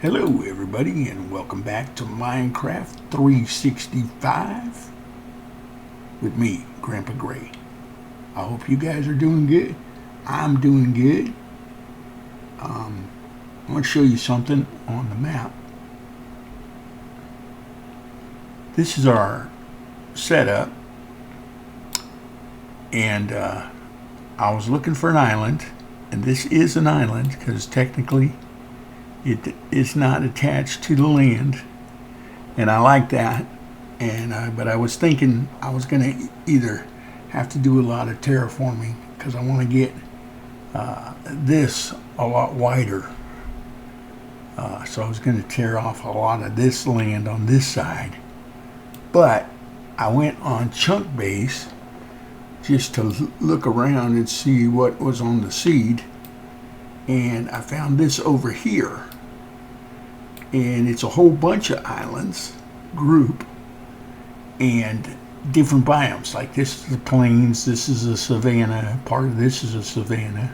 Hello everybody and welcome back to Minecraft 365 with me, Grandpa Gray. I hope you guys are doing good. I'm doing good. I want to show you something on the map. This is our setup, and I was looking for an island, and this is an island because technically it is not attached to the land, and I like that. And but I was thinking I was going to either have to do a lot of terraforming because I want to get this a lot wider. So I was going to tear off a lot of this land on this side, but I went on Chunk Base just to look around and see what was on the seed, and I found this over here, and it's a whole bunch of islands group and different biomes. Like this is the plains, this is a savanna, part of this is a savanna,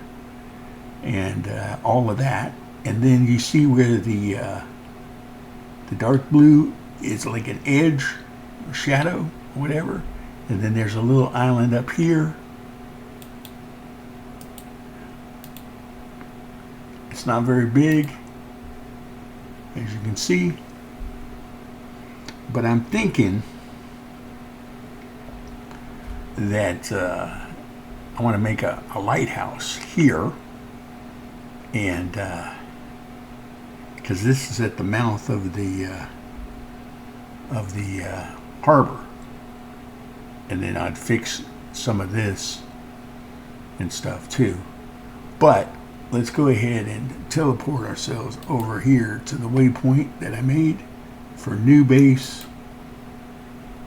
and all of that. And then you see where the dark blue is like an edge or shadow, whatever. And then there's a little island up here. It's not very big, as you can see. But I'm thinking that I want to make a lighthouse here. And because this is at the mouth of the harbor, and then I'd fix some of this and stuff too. But let's go ahead and teleport ourselves over here to the waypoint that I made for new base.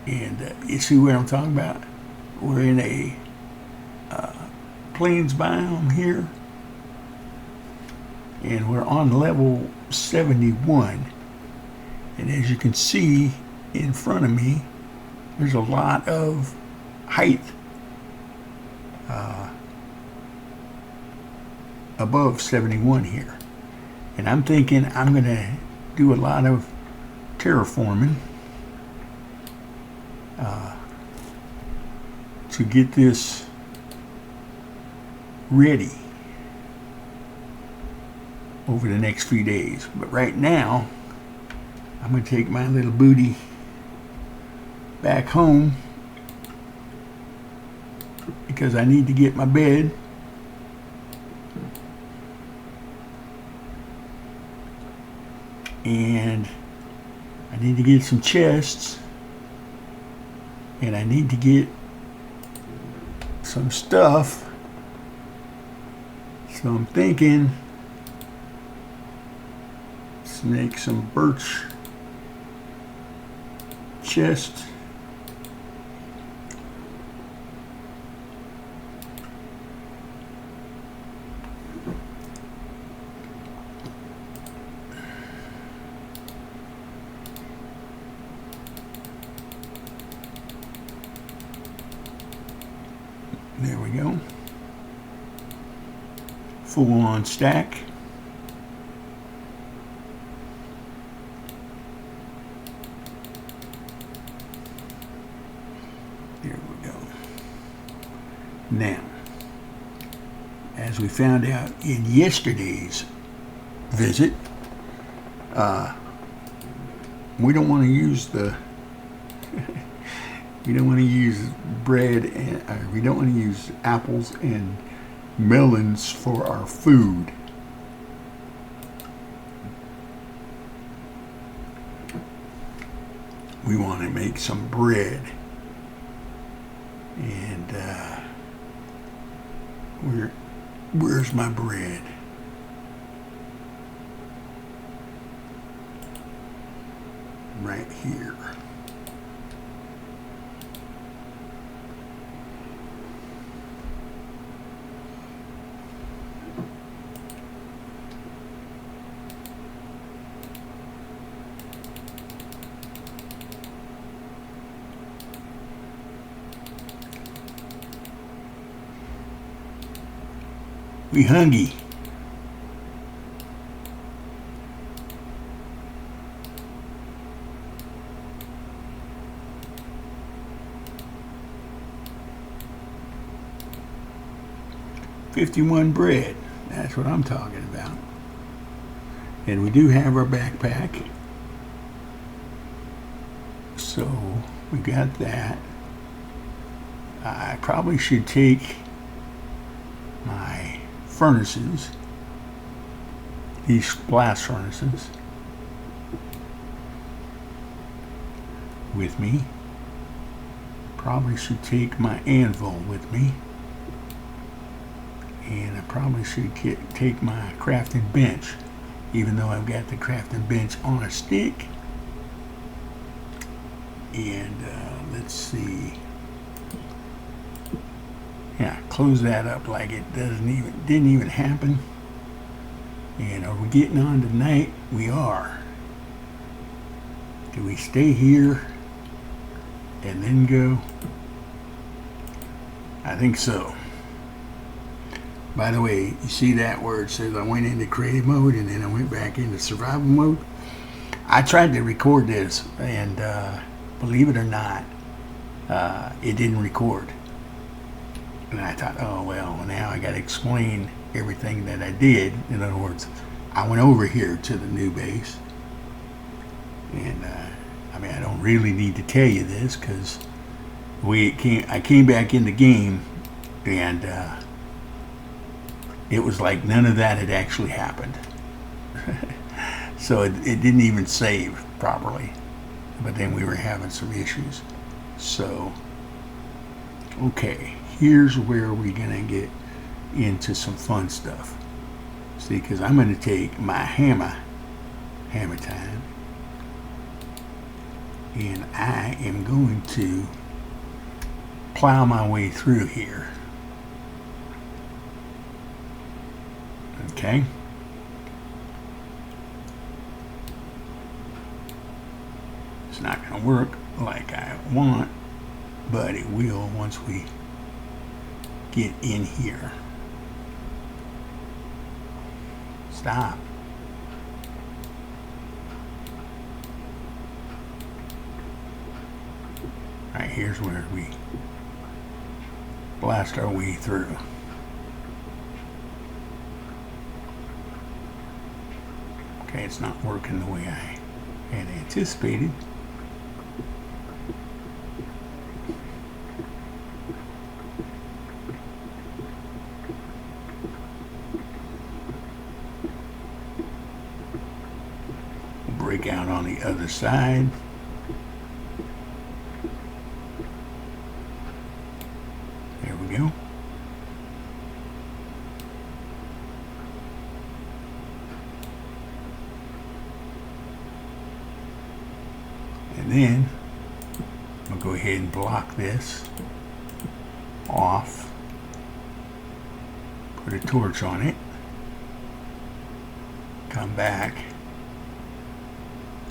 And you see what I'm talking about? We're in a plains biome here, and we're on level 71. And as you can see in front of me, there's a lot of height above 71 here. And I'm thinking I'm going to do a lot of terraforming to get this ready over the next few days. But right now, I'm going to take my little booty back home because I need to get my bed. And I need to get some chests. And I need to get some stuff. So I'm thinking let's make some birch chest. There we go. Full on stack. There we go. Now, as we found out in yesterday's visit, we don't want to use the we don't want to use bread, and we don't want to use apples and melons for our food. We want to make some bread. And where's my bread? Right here. We hungry. 51 bread. That's what I'm talking about. And we do have our backpack. So we got that. I probably should take my furnaces, these blast furnaces, with me. Probably should take my anvil with me. And I probably should take my crafting bench, even though I've got the crafting bench on a stick. And let's see. Yeah, close that up like it didn't even happen. And are we getting on tonight? We are. Do we stay here and then go? I think so. By the way, you see that where it says I went into creative mode and then I went back into survival mode? I tried to record this and believe it or not, it didn't record. And I thought, oh well, now I got to explain everything that I did. In other words, I went over here to the new base. And I mean, I don't really need to tell you this because I came back in the game and it was like none of that had actually happened. So it didn't even save properly. But then we were having some issues. So, okay, here's where we're going to get into some fun stuff. See, because I'm going to take my hammer time, and I am going to plow my way through here. Okay. It's not going to work like I want, but it will once we get in here. Stop. Alright, here's where we blast our way through. Okay, it's not working the way I had anticipated. Break out on the other side. There we go. And then I'll go ahead and block this off. Put a torch on it. Come back.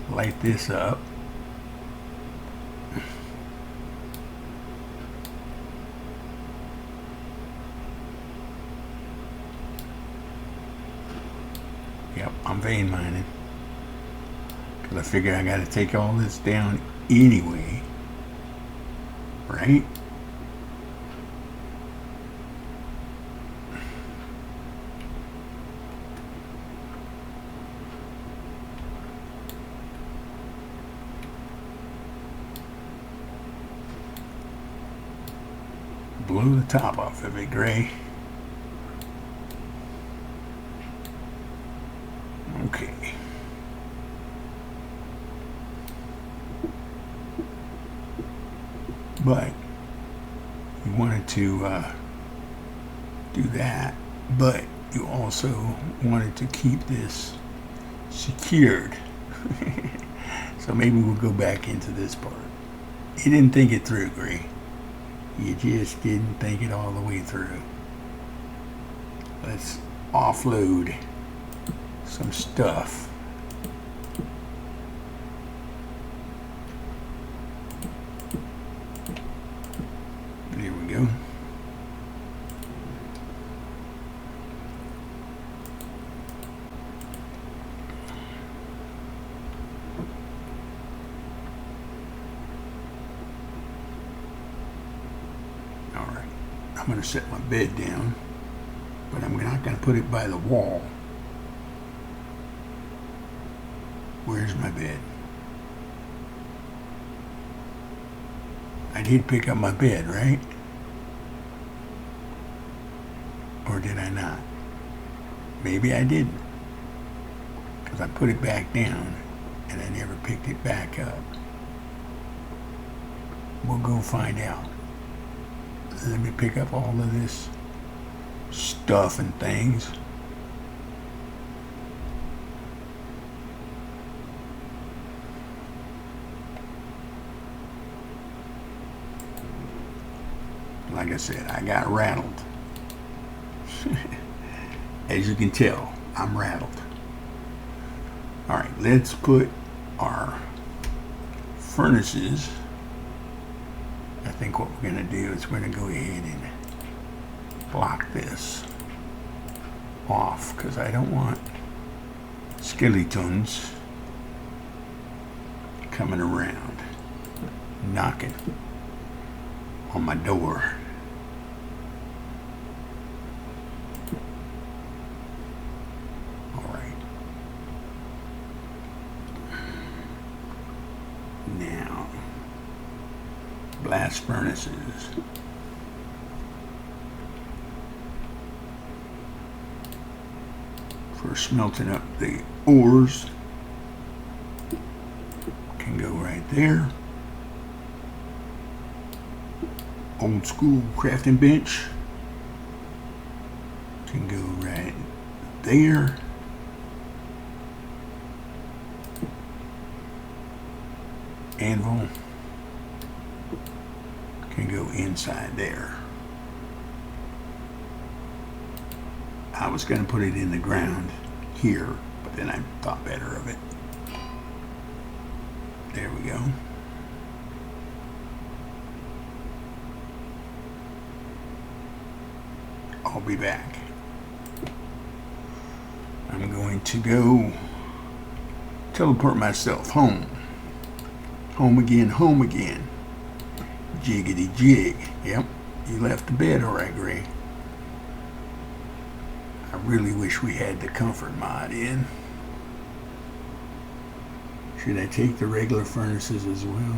Light this up. Yep, I'm vein mining. Because I figure I got to take all this down anyway. Right? Blow the top off of it, Gray. Okay. But you wanted to do that, but you also wanted to keep this secured. So maybe we'll go back into this part. You didn't think it through, Gray. You just didn't think it all the way through. Let's offload some stuff. There we go. I'm going to set my bed down. not going to put it by the wall. Where's my bed? I did pick up my bed, right? Or did I not? Maybe I didn't. Because I put it back down and I never picked it back up. We'll go find out. Let me pick up all of this stuff and things. Like I said, I got rattled. As you can tell, I'm rattled. All right, let's put our furnaces. I think what we're going to do is we're going to go ahead and block this off because I don't want skeletons coming around knocking on my door. All right. Now, blast furnaces. For smelting up the ores can go right there. Old school crafting bench can go right there. Anvil can go inside there. I was going to put it in the ground here, but then I thought better of it. There we go. I'll be back. I'm going to go teleport myself home. Home again, home again. Jiggity jig. Yep, you left the bed all right, Gray. I really wish we had the comfort mod in. Should I take the regular furnaces as well?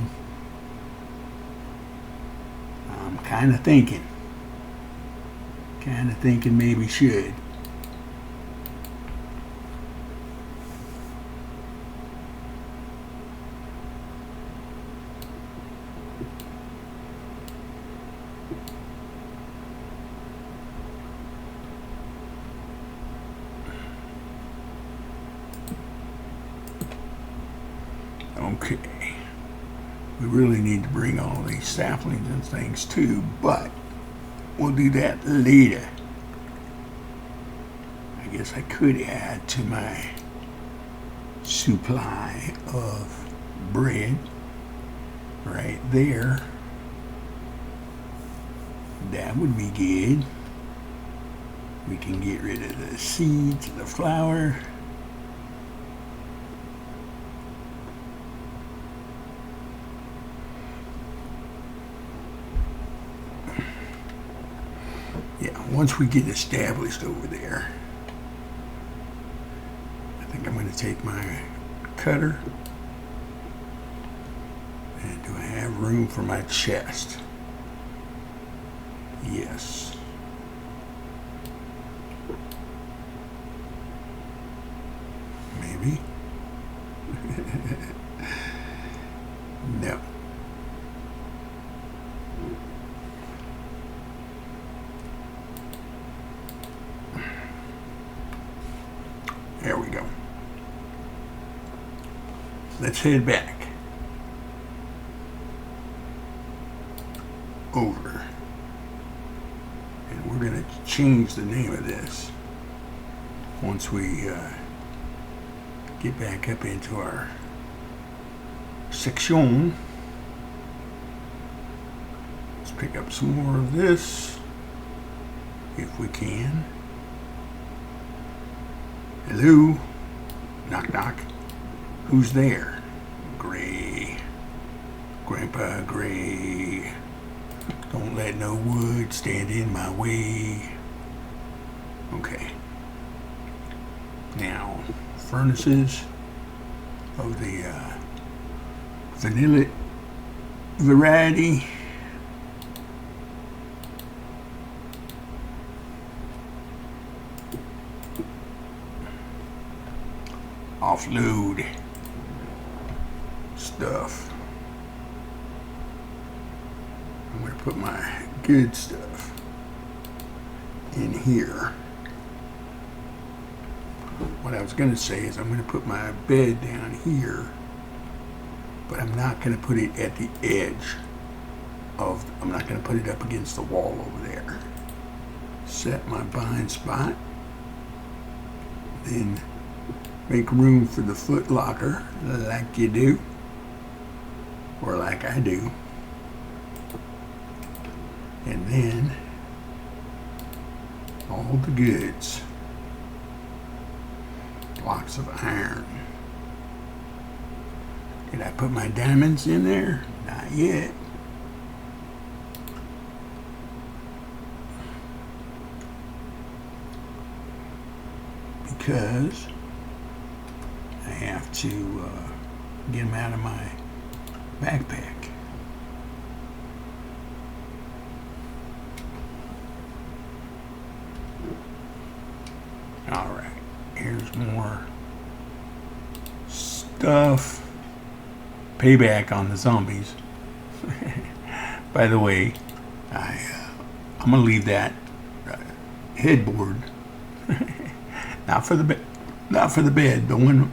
I'm kind of thinking maybe should. Okay, we really need to bring all these saplings and things too, but we'll do that later. I guess I could add to my supply of bread right there. That would be good. We can get rid of the seeds, the flour. Once we get established over there, I think I'm going to take my cutter. And do I have room for my chest? Yes. Maybe. No. There we go. Let's head back over. And we're going to change the name of this once we get back up into our section. Let's pick up some more of this if we can. Hello? Knock, knock. Who's there? Gray. Grandpa Gray. Don't let no wood stand in my way. Okay. Now, furnaces of the vanilla variety. Offload stuff. I'm going to put my good stuff in here. What I was going to say is I'm going to put my bed down here, but I'm not going to put it at the edge of, I'm not going to put it up against the wall over there. Set my bind spot, then make room for the foot locker like you do, or like I do. And then all the goods. Blocks of iron. Did I put my diamonds in there? Not yet. Because I have to get them out of my backpack. All right, here's more stuff. Payback on the zombies. By the way, I'm gonna leave that headboard, not for the bed, the one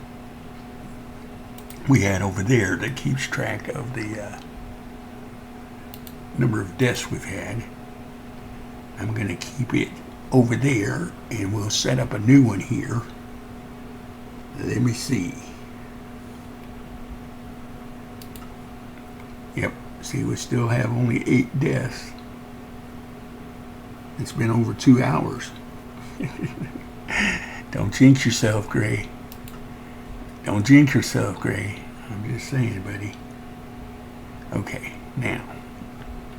we had over there that keeps track of the number of deaths we've had. I'm gonna keep it over there, and we'll set up a new one here. Let me see. Yep, see, we still have only 8 deaths. It's been over 2 hours. Don't jinx yourself, Gray. Don't jinx yourself, Gray. I'm just saying, buddy. Okay, now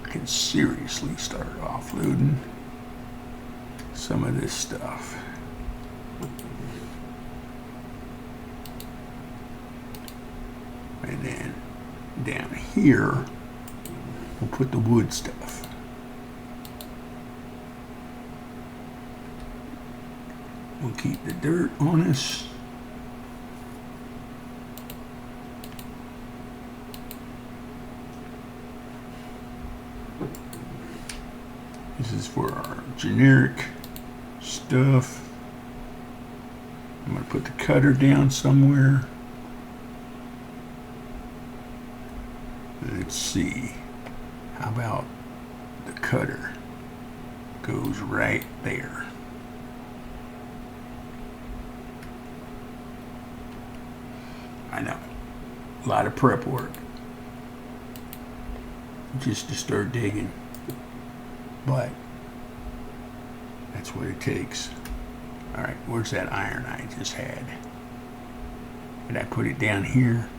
I can seriously start offloading some of this stuff. And then down here, we'll put the wood stuff. We'll keep the dirt on us. This is for our generic stuff. I'm going to put the cutter down somewhere. Let's see. How about the cutter goes right there. I know. A lot of prep work. Just to start digging. But that's what it takes. Alright, where's that iron I just had? Did I put it down here?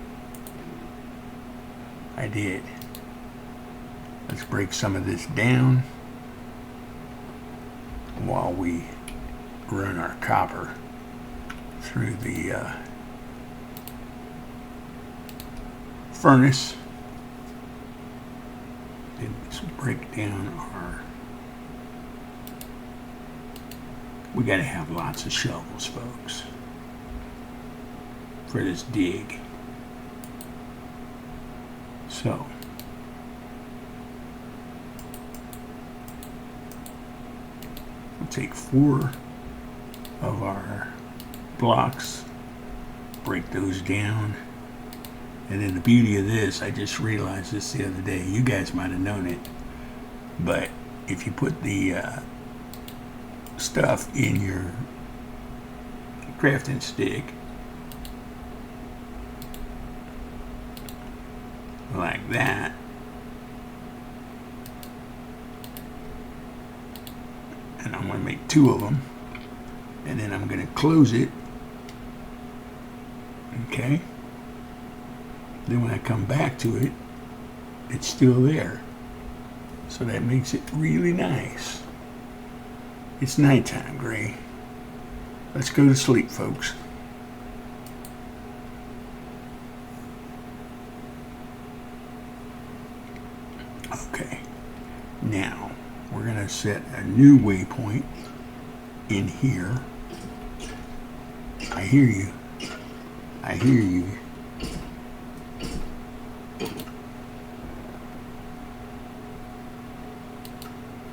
I did. Let's break some of this down while we run our copper through the furnace. Then let's break down our... We gotta have lots of shovels, folks, for this dig. So, we'll take 4 of our blocks, break those down, and then the beauty of this, I just realized this the other day, you guys might have known it, but if you put the stuff in your crafting stick like that, and I'm going to make 2 of them, and then I'm going to close it. Okay, then when I come back to it, it's still there, so that makes it really nice. It's nighttime, Gray. Let's go to sleep, folks. Okay, now we're going to set a new waypoint in here. I hear you. I hear you.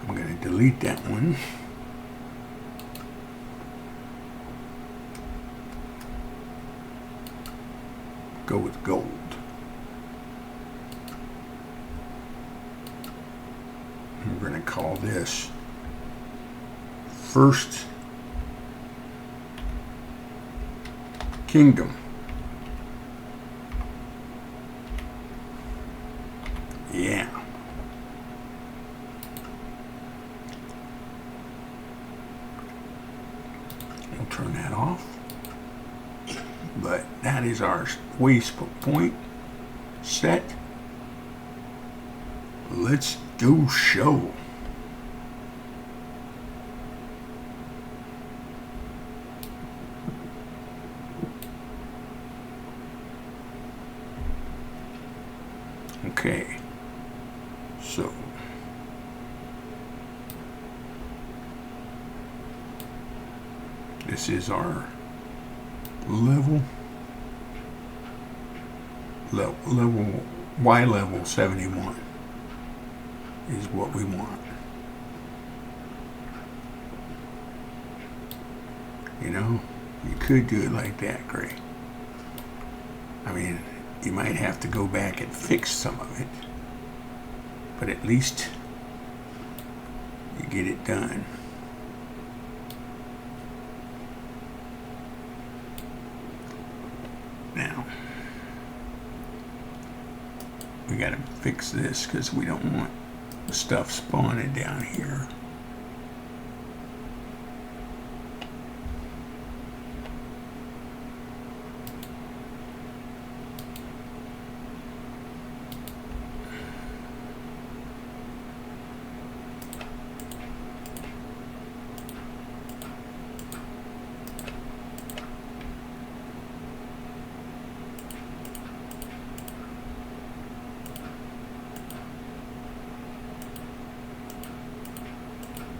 I'm going to delete that one. Go with gold. And we're going to call this First Kingdom. Yeah. We'll turn that off. But that is our waypoint set. Let's do show. Okay, so this is our level Y level 71 is what we want. You know, you could do it like that, Gray. I mean, you might have to go back and fix some of it, but at least you get it done. Now, we got to fix this because we don't want stuff spawning down here.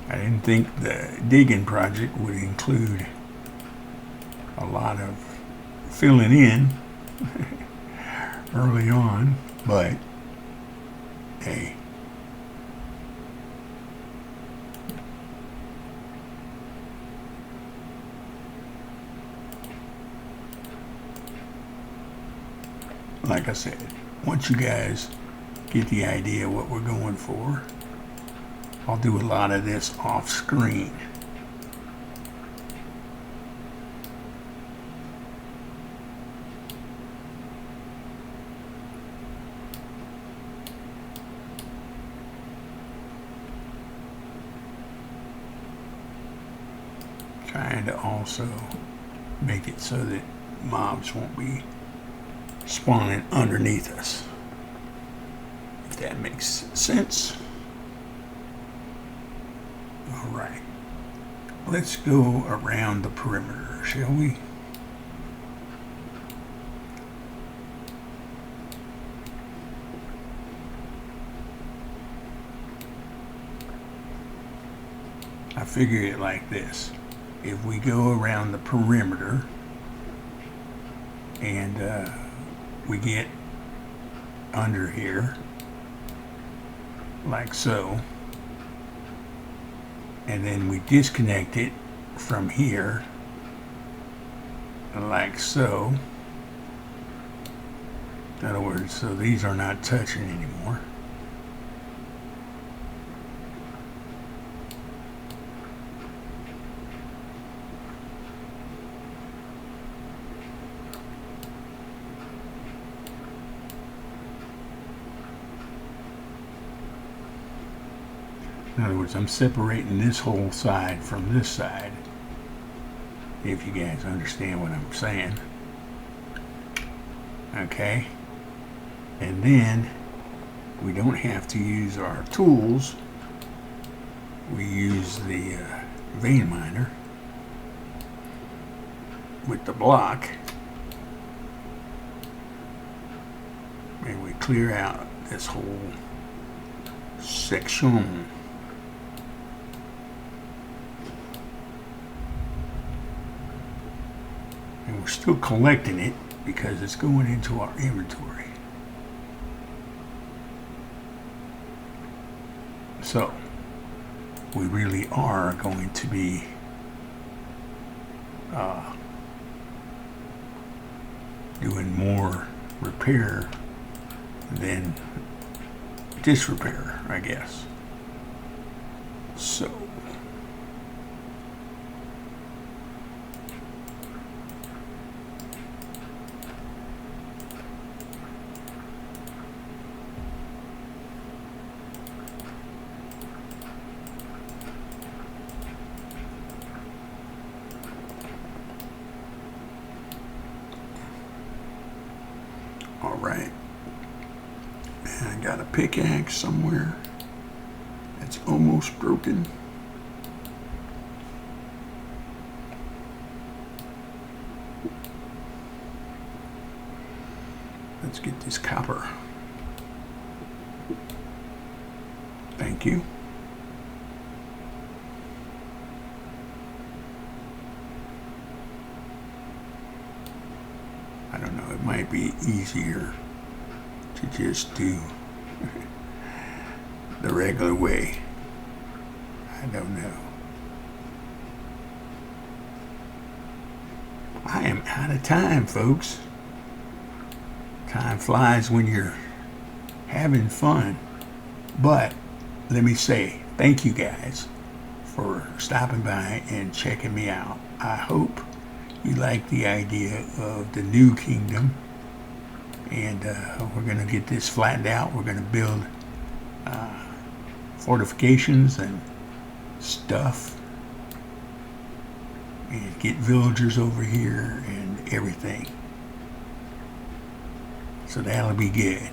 I didn't think the digging project would include a lot of filling in early on, but hey. Like I said, once you guys get the idea what we're going for, I'll do a lot of this off screen. Trying to also make it so that mobs won't be spawning underneath us, if that makes sense. All right, let's go around the perimeter, shall we? I figure it like this. If we go around the perimeter and we get under here like so, and then we disconnect it from here like so. In other words, so these are not touching anymore. In other words, I'm separating this whole side from this side, if you guys understand what I'm saying. Okay? And then we don't have to use our tools. We use the vein miner. with the block. And we clear out this whole section. And we're still collecting it because it's going into our inventory. So we really are going to be doing more repair than disrepair, I guess. So all right. And I got a pickaxe somewhere that's almost broken. Let's get this copper. Thank you. I don't know, it might be easier to just do the regular way. I don't know. I am out of time, folks. Time flies when you're having fun. But let me say thank you guys for stopping by and checking me out. I hope you like the idea of the new kingdom. And we're going to get this flattened out. We're going to build fortifications and stuff. And get villagers over here and everything. So that'll be good.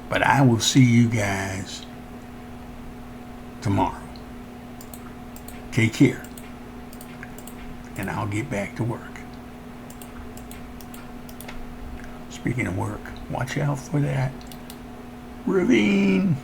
But I will see you guys tomorrow. Take care. And I'll get back to work. Speaking of work, watch out for that ravine.